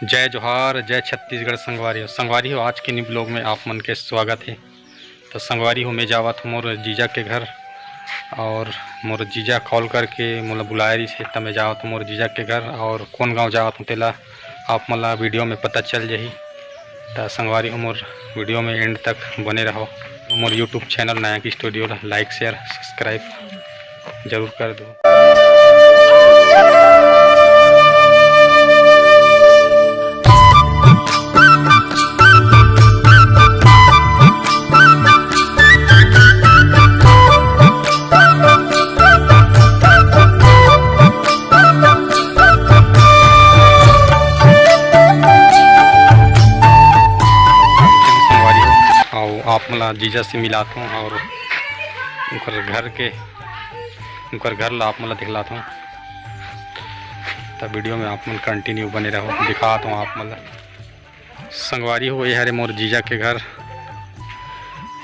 जय जोहार, जय छत्तीसगढ़। संगवारी हो आज के न्यू ब्लॉग में आप मन के स्वागत है। तो संगवारी हो मैं जावत हूँ मोर जीजा के घर और मोर जीजा कॉल करके मोला बुलाए रही से, तब मैं जावत हूँ मोर जीजा के घर। और कौन गांव जावत हूँ तेला आप मला वीडियो में पता चल जाही। तो संगवारी हो मोर वीडियो में एंड तक बने रहो। मोर यूट्यूब चैनल नया की स्टूडियो लाइक शेयर सब्सक्राइब जरूर कर दो। आप मला जीजा से मिलात हूँ और उनकर घर ला आप मला दिखलाता हूँ। तब वीडियो में आप मन कंटिन्यू बने रहो, दिखाता हूँ आप मला। संगवारी हो ये हरे मोर जीजा के घर,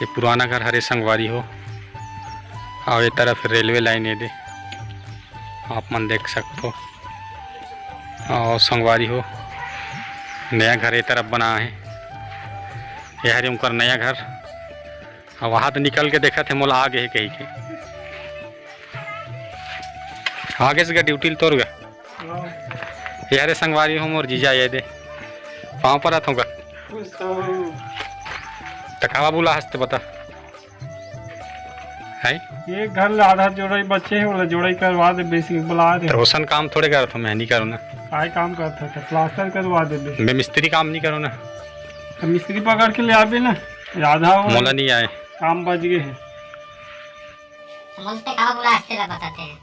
ये पुराना घर हरे संगवारी हो। और ये तरफ रेलवे लाइन है दे आप मन देख सकते हो। और संगवारी हो नया घर ये तरफ बना है, ये हरे उनकर नया घर। और वहाँ तो निकल के देखा थे मोला आगे है कहीं के आगे से ड्यूटी तोड़ गया। ये हरे संगवारी हो मोर जीजा ये दे पाँव पर आता हूँ तकावा बुला हंसते बता है। ये घर आधा जोड़ाई बच्चे है वाला जोड़ाई करवा दे, बेसिक बुला दे। रोशन काम थोड़े कर रहा था, मैं नहीं करूँ ना। काय काम करता था? प्लास्टर करवा दे। मैं मिस्त्री काम नहीं करूँ ना। तो मिस्त्री पकड़ के ले आबे ना, आधा मोला नहीं आए काम बच गए हैं। बताते हैं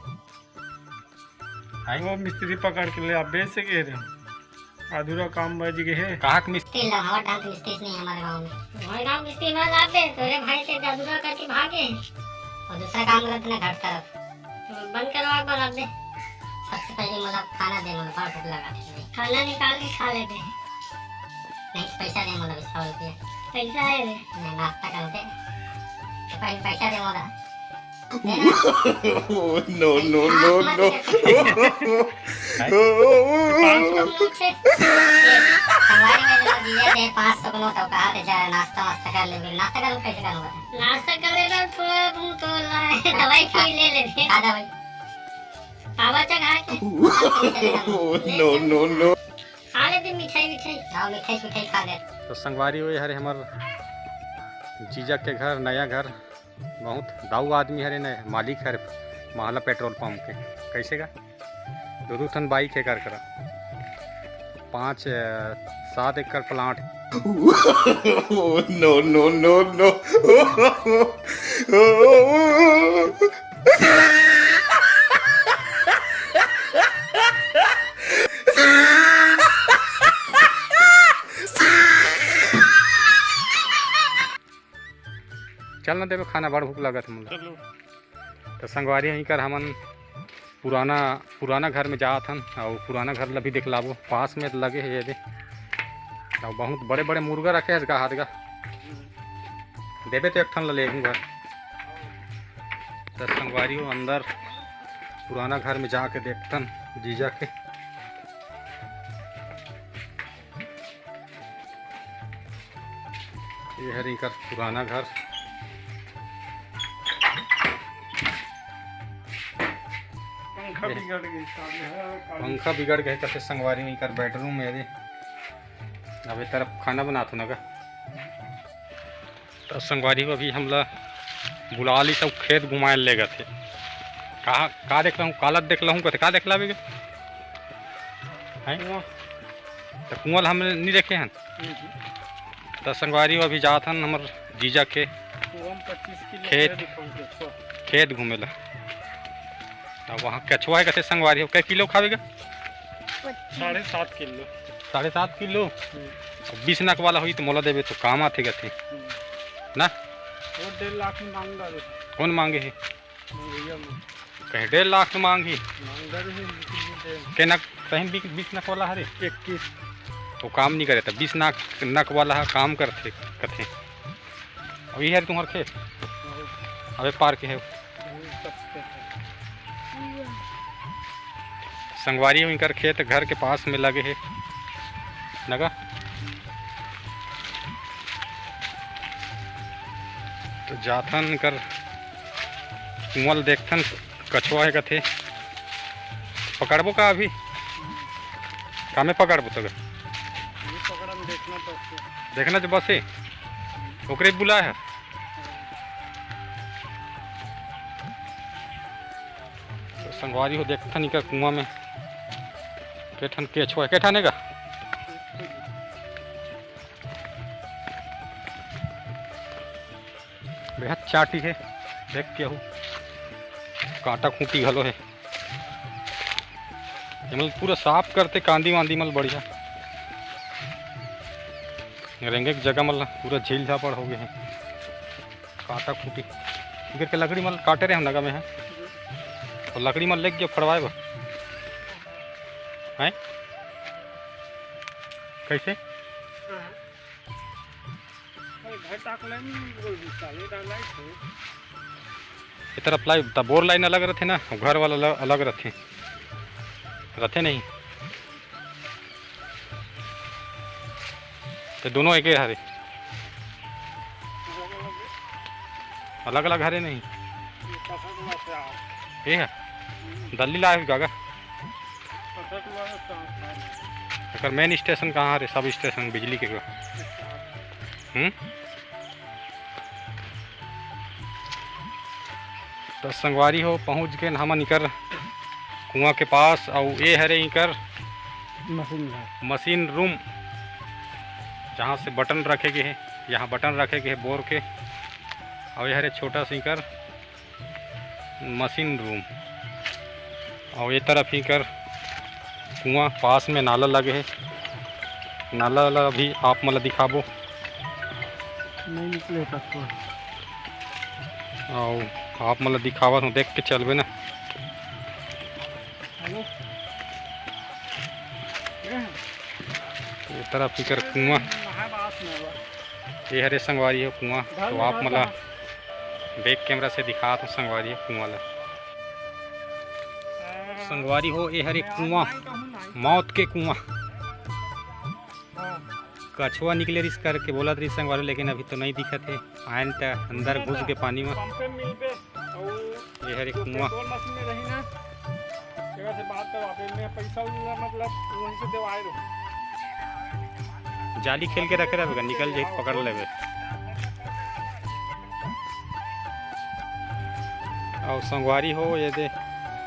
वो मिस्त्री पकड़ के ले आबे से कह रहे, अधूरा काम बच गए है। कहाँ के मिस्त्री? हमारे गांव मिस्त्री नहीं है, हमारे गांव में। हमारे गांव मिस्त्री में लाते तोरे भाई से अधूरा करके भागे और दूसरा काम करते ना घर तरफ बंद करवा बना दे। सबसे पहले मतलब खाना दे, मतलब बहुत भूख लगा है, खाना निकाल के खा लेते हैं। नहीं पैसा दे, मतलब 100 रुपया पैसा है रे, नाश्ता करते पहले पैसा दे मोला। नो नो नो नो हमारे में जो दिया दे 500 नोट तो कहा दे जा नाश्ता वास्ता कर ले। नाश्ता कर कैसे करूंगा? नाश्ता कर लेना, थोड़ा मुंह तो लाए दवाई खी ले ले। का दवाई? पावा चढ़ा के नो नो नो खा ले दे। मिठाई हां मिठाई खा ले। तो संगवारी हुए हरे हमार जीजा के घर नया घर, बहुत दाऊ आदमी हरे न, मालिक हरे महला पेट्रोल पंप के। कैसे का 2 बाइक है कर करा 5-7 एकड़ plant. No no no no चल ना देवे खाना, बड़ भूख लगत मुझे। तो संगवारी यहीं कर हमन पुराना घर में जात हन और पुराना घर ला भी दिखलाबो। पास में लगे है ये दे और बहुत बड़े बड़े मुर्गा रखे है हाथ का देवे तो एक ठन ला ले घर। तो संगवारी हो अंदर पुराना घर में जाके देखतन जीजा के। ये हरी कर पुराना घर, पंखा बिगड़ गए कैसे संगवारी में कर बेडरूम में। अब एक तरफ खाना बनाता ना का। तो संगवारी को अभी हमला बुला ली सब खेत घुमाए ले गए थे। कहा देख हूँ कालत देख हूँ कहते का देख ला हैं तो कुआं हम नहीं देखे हैं। तो संगवारी अभी जात हन हमार जीजा के खेत घूमे ला। वहाँ कछुआ है कैसे संगवारी हो? कै किलो खावेगा? 7.5 किलो। 7.5 किलो 20 नक वाला हुई तो मोला देवे तो काम आते गए ना। वो 1.5 लाख में मांगा। कौन मांगे है? कहीं 1.5 लाख में मांगी के नक कहीं 20 नक वाला हरे 21 तो काम नहीं करे। तो 20 नक वाला है काम करते कथे। अभी है तुम्हारे खेत अबे पार के है संगवारी हुई कर खेत घर के पास में लगे है। नगा तो जाथन कर कुआं देखथन कछुआ है कथे पकड़बो का अभी का में पकड़बो तो पकड़म देखना तो देखना जो बस है ओकरे बुलाया है तो संगवारी हो देखथन इका कुआं में केठन केछुआ है केठाने का बेहद चाटी है देख के हो कांटा खूंटी घलो है मतलब पूरा साफ करते कांदी वांदी मल बढ़िया रेंगे की जगह मल पूरा झील झापड़ हो गए हैं कांटा खूंटी गिर के लकड़ी मल काटे रहे हम नगा में है और लकड़ी मल लेके फड़वाए बा हैं कैसे ये तरफ लाई बोर लाइन अलग रहते ना घर वाला अलग रहते नहीं तो दोनों एक ही हरे अलग अलग हरे नहीं ये है दिल्ली लाए गागा अगर मेन स्टेशन कहाँ हरे सब स्टेशन बिजली के तो संगवारी हो पहुँच के हम निकर कुआं के पास और ये हरे इकर मशीन रूम जहाँ से बटन रखे गए हैं यहाँ बटन रखे गए हैं बोर के और ये हरे छोटा सा इकर मशीन रूम और ये तरफ ही कर कुआं पास में नाला लगे है नाला वाला भी आप मतलब दिखाबो नहीं निकले तक और आप मतलब दिखावा हूँ देख के चलबे ना ये तरफ ही कर कुआं ये हरे संगवारी है कुआं तो आप मतलब बैक कैमरा से दिखा तो संगवारी है कुआं ला संगवारी हो ये हरे कुआं मौत के कुआं कछुआ निकले रिस करके बोला रही संगवारी लेकिन अभी तो नहीं दिखा थे आयन त अंदर घुस के पानी में ये हरे कुआं जाली खेल के रखे रहेगा निकल जाए पकड़ लेवे और संगवारी हो ये दे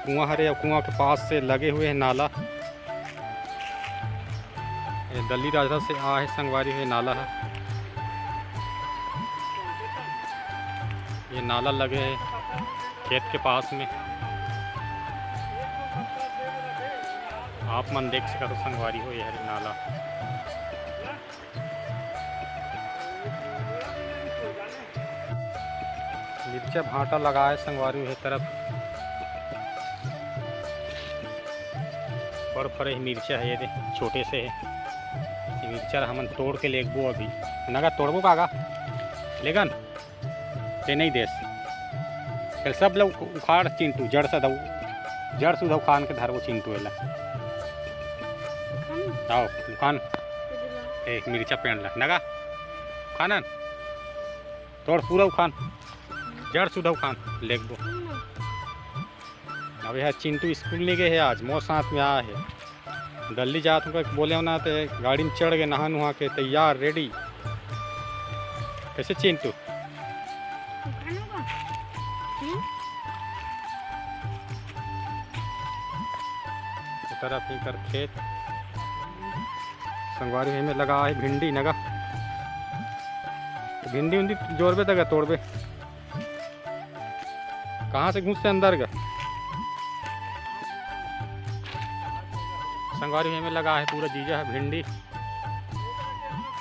कुआं हरे और कुआं के पास से लगे हुए हैं नाला ये दिल्ली राजा से आ है संगवारी है नाला है ये नाला लगे है खेत के पास में आप मन देख सका तो संगवारी हो ये हरे नाला मिर्चा भाटा लगा है संगवारी है तरफ बड़ फरे मिर्चा है ये दे छोटे से है ये मिर्चा हमन तोड़ के लेगबो अभी नगा तोड़बो कागा लेगन ते नहीं देस कल सब लोग उखाड़ चिंटू जड़ से जड़ सुधा उखाड़ के धरबो चिंटू एला आओ दुकान एक मिर्चा पेड़ ला नगा खानन तोड़ पूरा उखान जड़ सुधा उखान लेगबो अब यह चिंटू स्कूल नहीं गए है आज मोर साथ में आया है दिल्ली जात हूँ बोले ना तो गाड़ी में चढ़ गए नहा नुहा के तैयार रेडी कैसे चिंटू तरफ ही कर खेत संगवारी में लगा है भिंडी नगा भिंडी उंडी जोड़बे तक तोड़बे कहाँ से घुस से अंदर का संगवारी में लगा है पूरा जीजा है भिंडी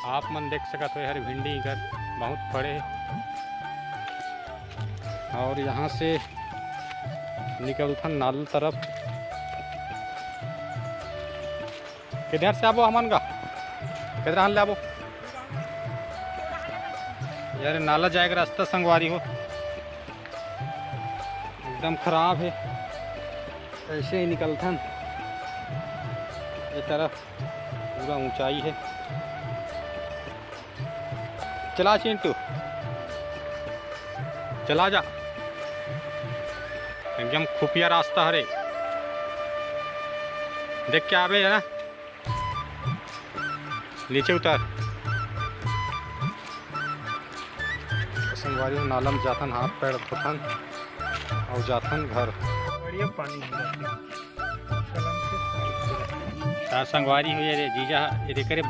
आप मन देख सका तो हर भिंडी इधर बहुत बड़े और यहाँ से निकलता नाल तरफ किधर से आबो हमन का किधर हाल ले आबो यार नाला जाएगा रास्ता संगवारी हो एकदम खराब है ऐसे ही निकलता ये तरफ पूरा ऊंचाई है। चला चिंटू, चला जा, एकदम खुफिया रास्ता हरे, देख के आवे है ना। नीचे उतर। संगवारी में नालम जाथन, हाथ पैर धोथन और जाथन घर। बढ़िया पानी है। संगवारी हुई रे जीजा ये करे